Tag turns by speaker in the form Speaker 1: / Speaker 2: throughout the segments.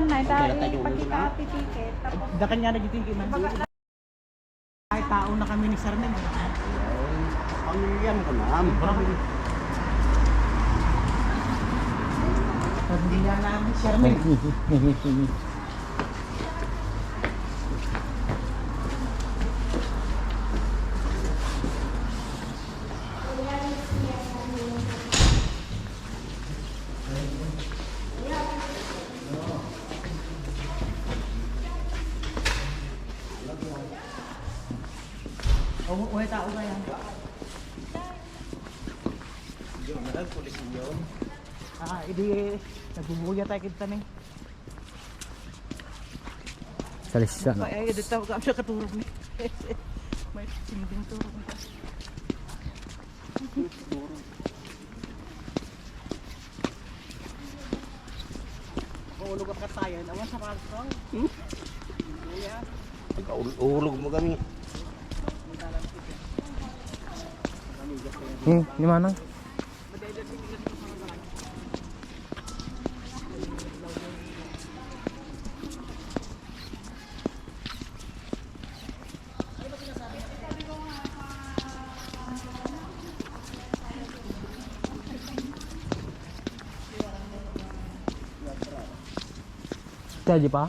Speaker 1: na, dahil pagkita ticket. Tapos,
Speaker 2: Dakan nga nagtitigil man. Kahit tao na kami ni Sarmen.
Speaker 3: Pamilyan ko na.
Speaker 2: Hindi nga namin Sarmen. Uy, tao ba yan?
Speaker 3: Yun, mahal, pulis yun.
Speaker 2: Hindi, nagbubuya tayo kita nih.
Speaker 4: Salisa.
Speaker 2: Ay, dito ka siya katurog ni. May sinding turog. Ulog ka tayo, awan sa palso.
Speaker 3: Ulog mo kami.
Speaker 4: Di mana? Ito aja pa?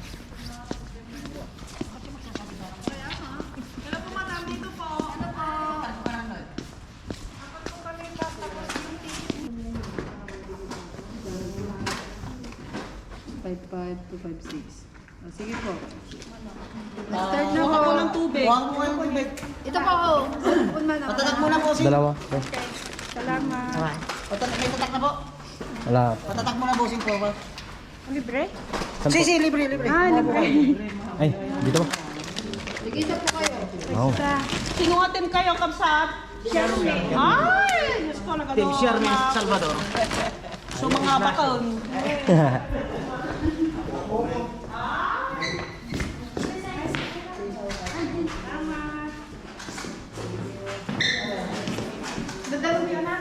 Speaker 1: sige po. Start na po. Ng tubig.
Speaker 2: Huwag mo ng tubig.
Speaker 1: Ito po, oh.
Speaker 2: Patatak muna po.
Speaker 4: Dalawa.
Speaker 1: Salamat.
Speaker 2: May tatak na po.
Speaker 4: Wala.
Speaker 2: Patatak muna po po.
Speaker 1: Libre?
Speaker 2: Si, libre.
Speaker 1: Ah, libre.
Speaker 4: Ay, dito ba?
Speaker 1: Sige, isa po kayo.
Speaker 4: Oh.
Speaker 1: Sinungatin kayo, kapsat. Sherman. Ay! Diyos ko, nagano.
Speaker 2: Team Sherman Salvador.
Speaker 1: So, mga baton. Dadalo mo yun, ha?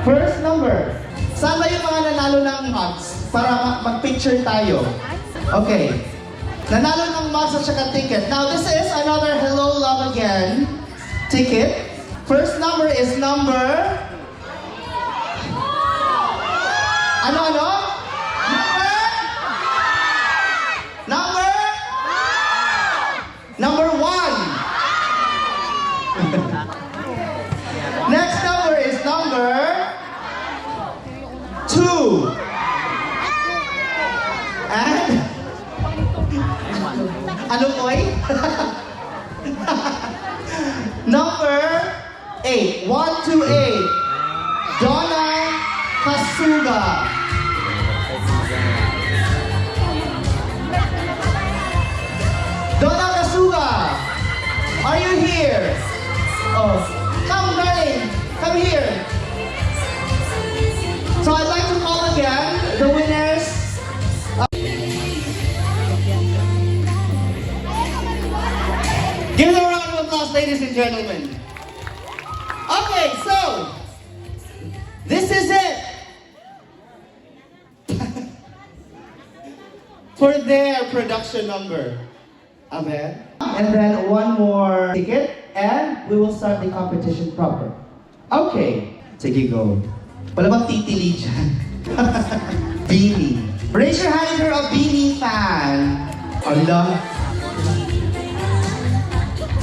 Speaker 5: First number. Saan ba yung mga nanalo ng mugs? Para mag-picture tayo. Okay. Nanalo ng mugs at saka ticket. Now this is another Hello Love Again ticket. First number is number... Ano? Number? Number 1. Next number is number 2. And ano po eh? Number 8. 1, 2, 8. Donna Kasuga. Donna Kasuga, are you here? Oh, come darling, come here. So I'd like to call again the winners. Give them a round of applause, ladies and gentlemen. Okay, so this is it for their production number. Amen. And then one more ticket, and we will start the competition proper. Okay. Sige, go. Wala bang titili dyan? Beanie. Raise your hand if you're a Beanie fan. Allah.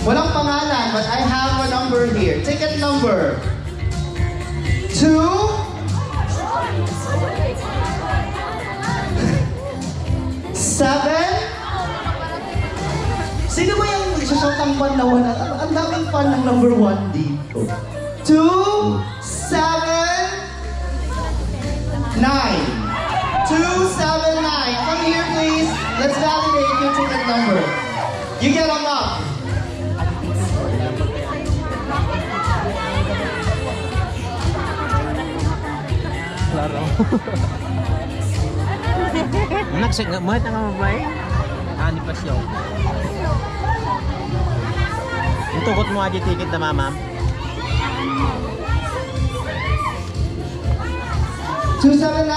Speaker 5: Walang pangalan, but I have a number here. Ticket number 2. 7. Sino ba yung isa-shout ang fan na wala? Ang daming fan ng number 1 dito. 2, 7, 9. 2, 7, 9. Come here, please. Let's validate your ticket number. You get them up.
Speaker 4: araw.
Speaker 3: Nagsig nga mo nga mabay. Ani pa siya. Tukot mo aja ticket na mama.
Speaker 5: 279.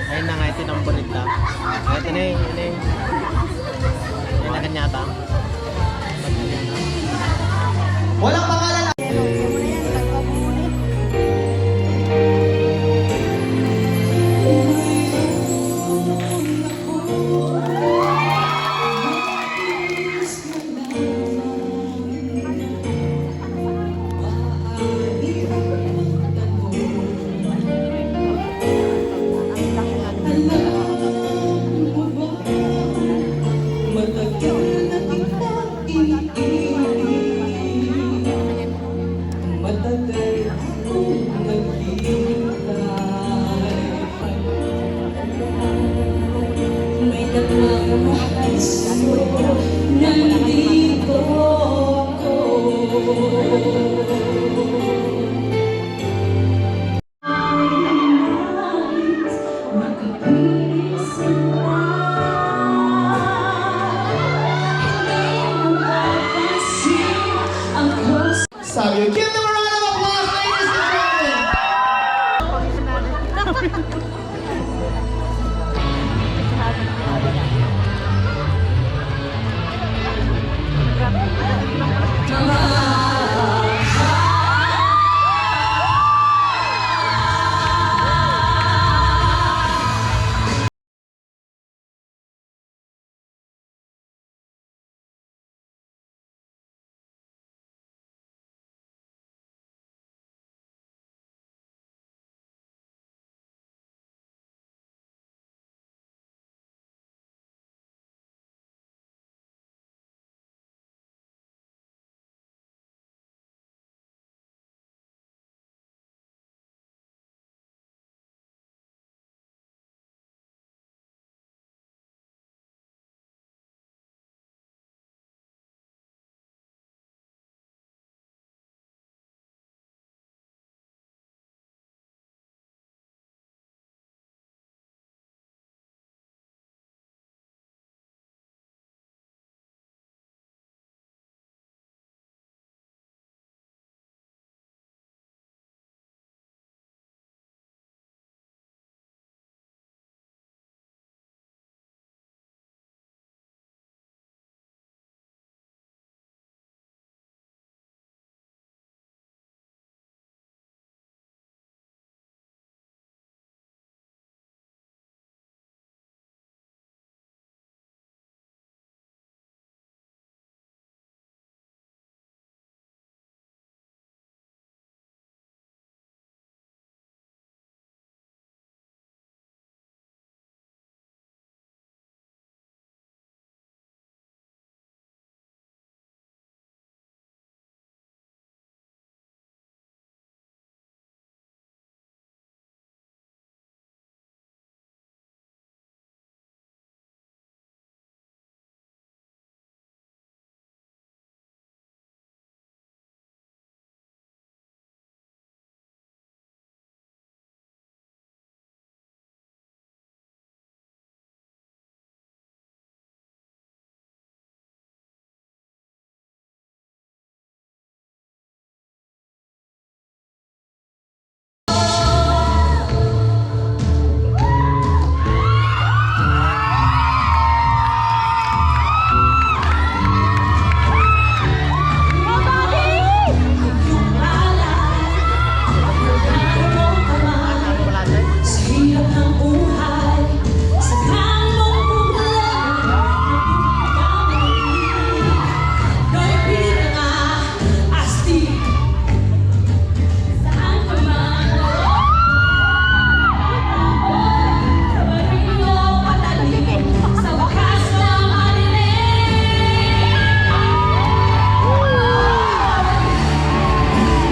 Speaker 3: Ayun na nga ito ng bonita. Ito na yun. Yan na kanyata.
Speaker 5: Walang pangalan. Sabi, give them a round of applause, ladies and gentlemen.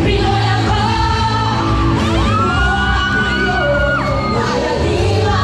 Speaker 6: Pinoy ako, Pinoy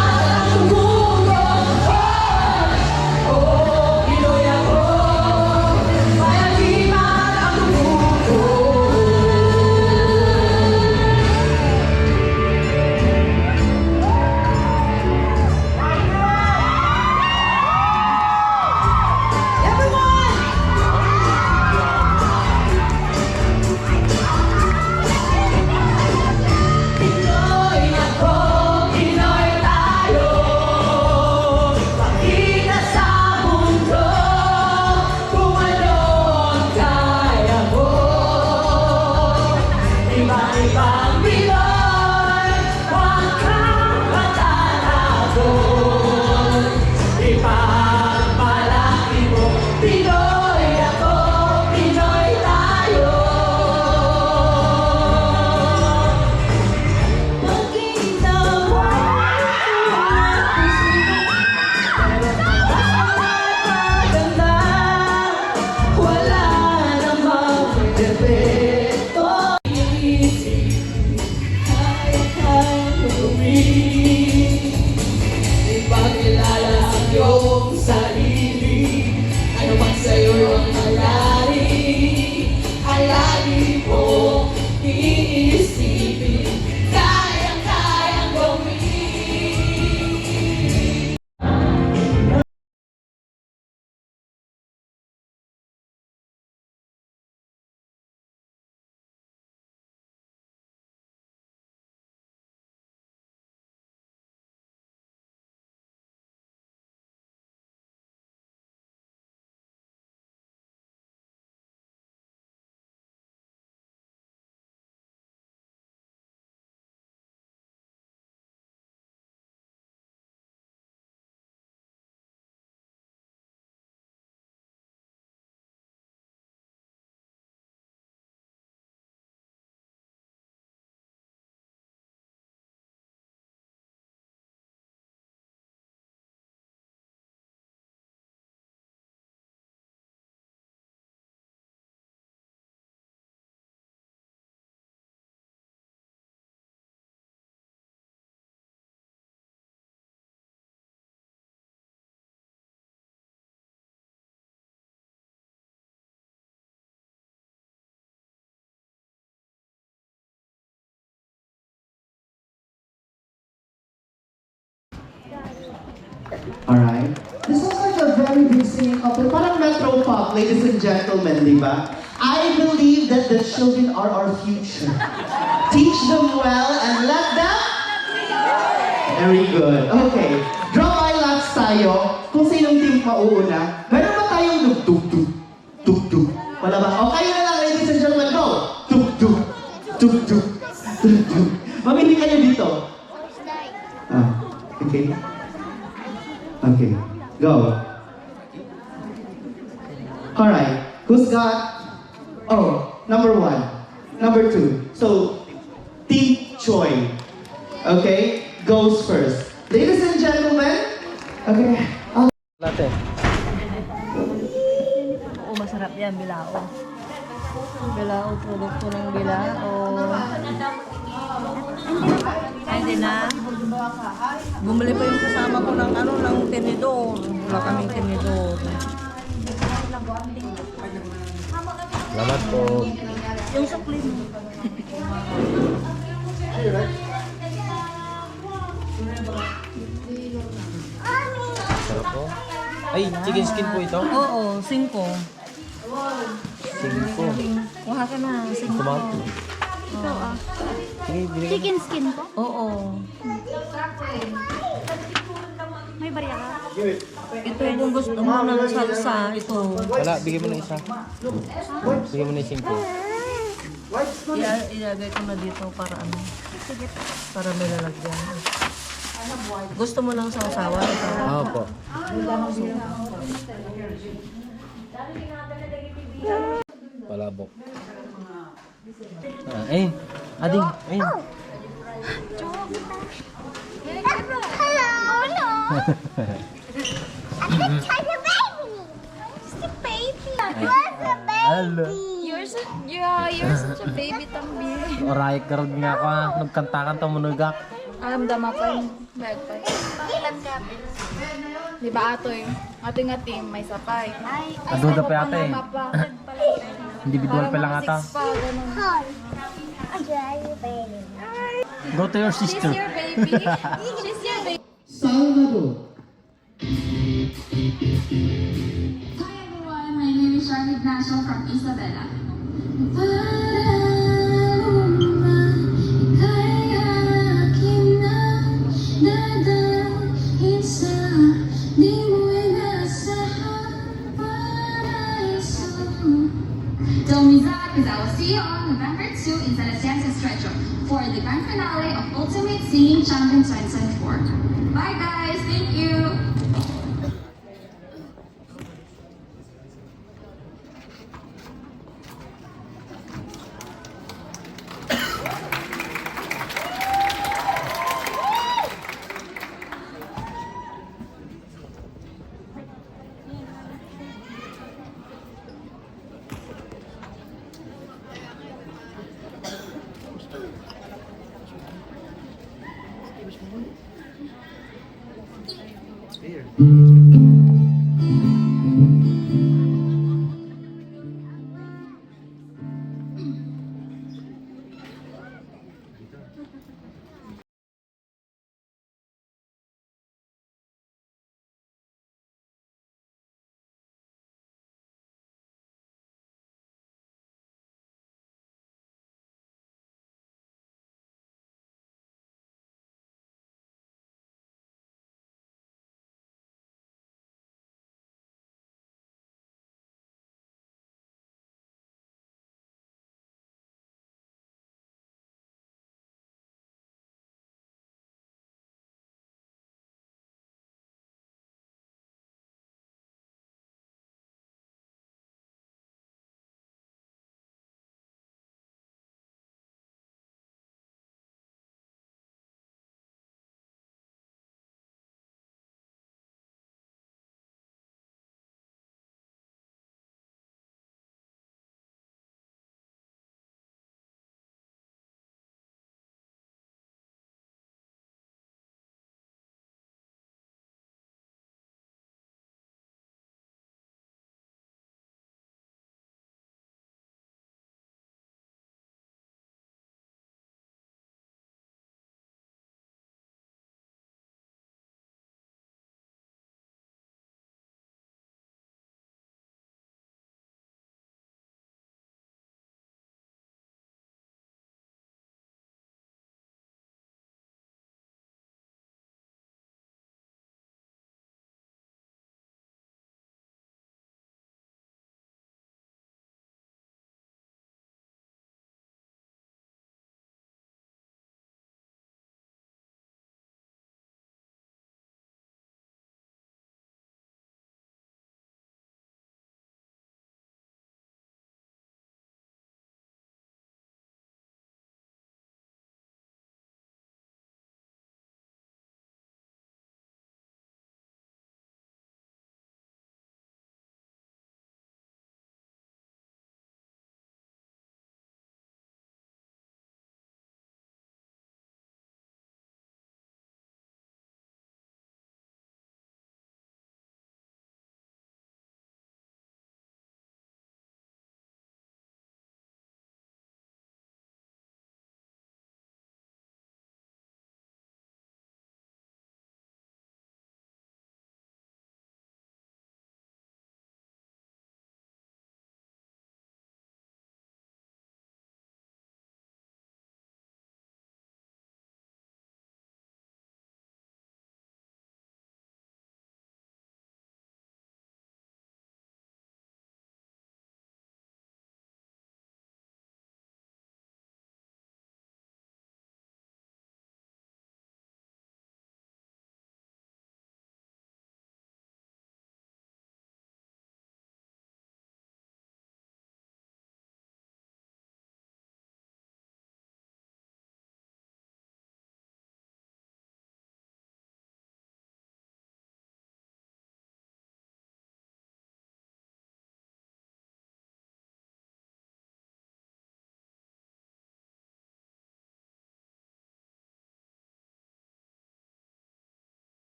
Speaker 5: up, ladies and gentlemen, di ba? I believe that the children are our future. Teach them well and let them... Very good. Okay. Drop eye laps tayo. Kung sinong team mauuna. Meron ba tayong tuk-tuk? Tuk-tuk. Wala ba? Okay na lang, ladies and gentlemen. Go! Tuk-tuk. Tuk-tuk. Tuk-tuk. Mamili kayo dito. Okay. Okay. Go. Alright. Who's got... Oh, number 1. Number 2. So, Team Choi. Okay? Goes first. Ladies and gentlemen. Okay.
Speaker 3: Latte.
Speaker 2: Oo, masarap yan, bilao. Bilao, produkto ng bilao. Ay, hindi na. Bumili pa yung kasama ko ng ng tenedor. Wala kaming tenedor.
Speaker 3: Salamat po.
Speaker 2: Yung sukli mo.
Speaker 3: Sarap po. Ay, chicken skin po ito.
Speaker 2: Oo, 5.
Speaker 3: 5.
Speaker 2: Kuha ka na, 5.
Speaker 3: Kumain. Sige, binigay.
Speaker 6: Chicken skin po?
Speaker 2: Oo.
Speaker 6: May barya ka?
Speaker 2: Ito yung gusto mo ng salsa. Ito.
Speaker 3: Wala, bigyan mo na isa. Bigyan mo na yung 5.
Speaker 2: Ilagay ko na dito para ano. Para may lalagyan. Gusto mo ng sausawan?
Speaker 3: Oo po. Palabok. Ayun. Ading. Ayun.
Speaker 6: Hello! Oh no! I'm the tiny baby! Just a baby! What's a
Speaker 3: Hello.
Speaker 6: baby? You're such a baby, Tambi.
Speaker 3: Oray karod nga ako ha. Nagkantakan mo nagak.
Speaker 7: Alam pa yung bag pa.
Speaker 6: Ilan ka?
Speaker 7: Di ba atoy? Atoy nga team, may sapay.
Speaker 6: Ay,
Speaker 3: Aduda pa yata eh.
Speaker 7: Mapa.
Speaker 3: Individual pa lang ata.
Speaker 7: Six pa, ganun.
Speaker 6: hi. Enjoy your baby.
Speaker 3: Go to your
Speaker 7: She's
Speaker 3: sister.
Speaker 7: your baby. She's your baby.
Speaker 5: Salvador.
Speaker 8: Hi everyone, my name is Charlotte Ignacio from Isabela. Don't miss out because I will see you on November 2 in Salesiense Estrecho for the grand finale of Ultimate Singing Champion 2024. Bye guys, thank you!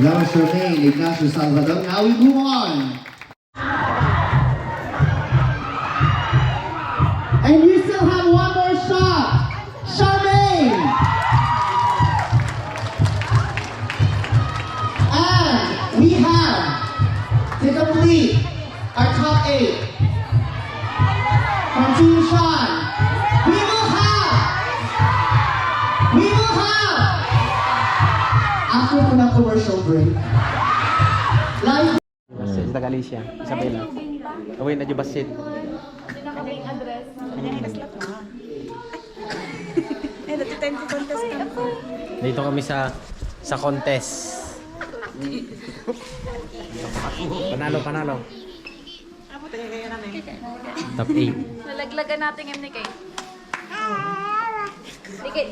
Speaker 5: That was Charmaine Ignacio Salvador. Now we move on. And you still have one more shot. Charmaine! And we have to complete our top 8 from Team Sean. We will have after the commercial break live.
Speaker 3: Sa taga Alicia, Isabela. Away na dyan basit. Dito kami sa contest. Panalo. Top 8.
Speaker 7: Nalaglagan natin yung ni Kay.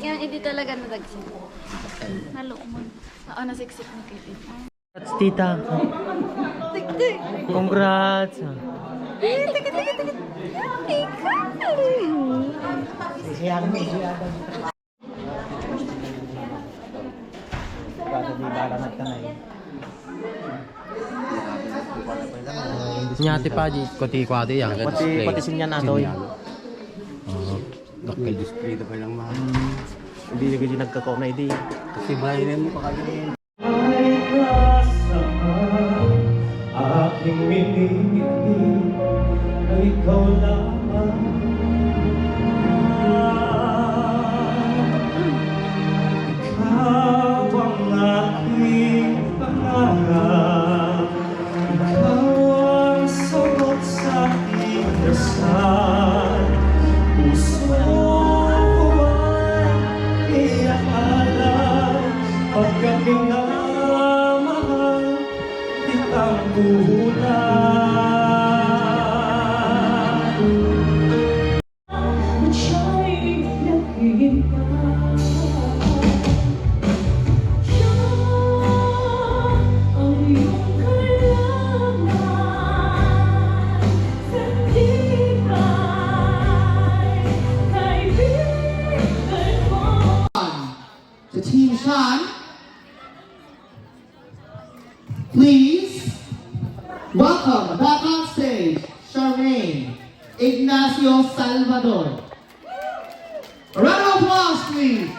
Speaker 7: Hindi talaga nadagsin. Nalumon. Oo, nasiksik ni Kay.
Speaker 3: Congrats, tita. Congrats. Nyati pa di kwati yang kwati sinya na to. Okay, display pa lang ma. Hindi na gid nagkako na idi. Kasi bayan mo pa kayo.
Speaker 9: Aking minigit ay ikaw lamang. Ikaw ang aking pangarap. Ikaw ang sagot sa aking dasal. Puso ko ay iakala pagkakinamahal kitang buhulan. Siya'y naghihintay. Siya ang iyong kailangan. Sa tibay, kaibigan mo.
Speaker 5: To Team Sean, please welcome back on stage Charmaine Ignacio Salvador. A round of applause, please.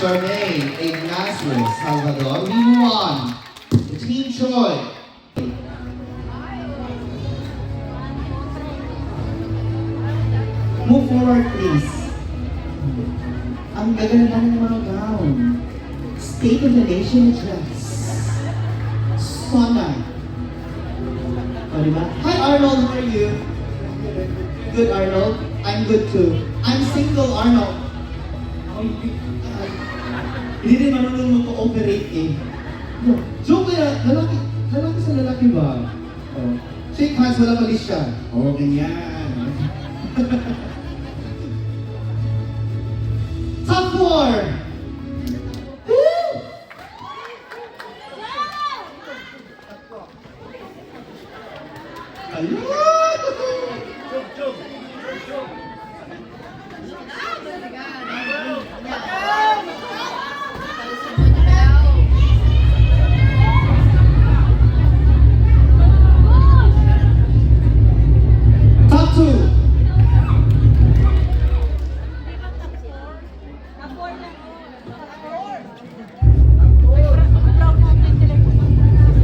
Speaker 5: Charmaine, Ignatius, Salvador. We move on to Team Troy. Move forward, please. Ang gaganda ng mga gown. State of the Nation dress. Sona. O, diba? Hi, Arnold. How are you? Good, Arnold. I'm good too. I'm single, Arnold. Hindi rin marunong mag-cooperate eh. Joke kaya, lalaki sa lalaki ba? Oh. Shake hands, wala mali siya. Oh, ganyan. Top 4! Woo! Top 2!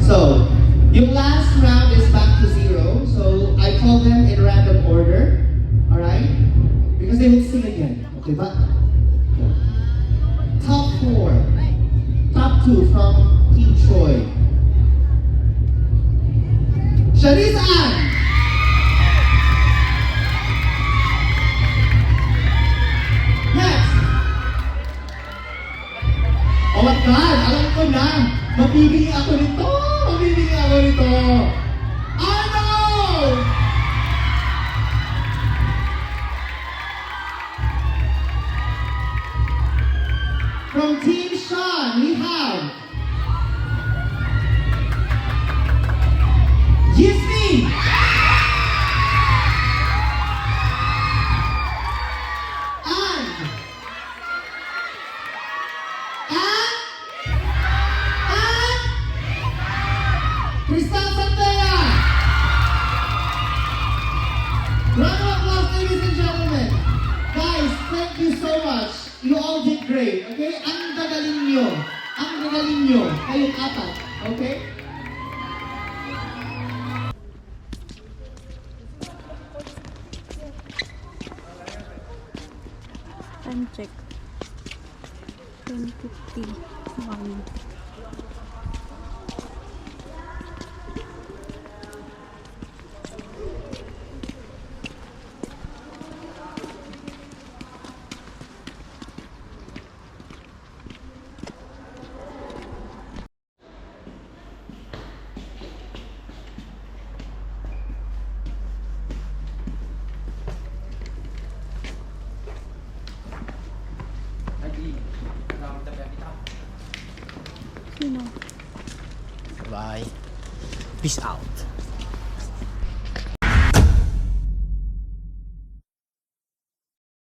Speaker 5: So, yung last round is back to 0. So, I call them in random order. Alright? Because they will sing again. Okay ba? Top 4. Top 2 from Team Troy. Sharice Ann! Next! Oh my God! Alam ko na! Mabibigay ako nito! Mabibigay ako nito! Arnold! From Team Sean, we have Yasmin! Crystal Santella! Round of applause, ladies and gentlemen. Guys, thank you so much. You all did great, okay? Ang gagaling nyo. Ang gagaling nyo. Kayong apat, okay?
Speaker 7: Time check. 10:51.
Speaker 3: Bye. Peace out.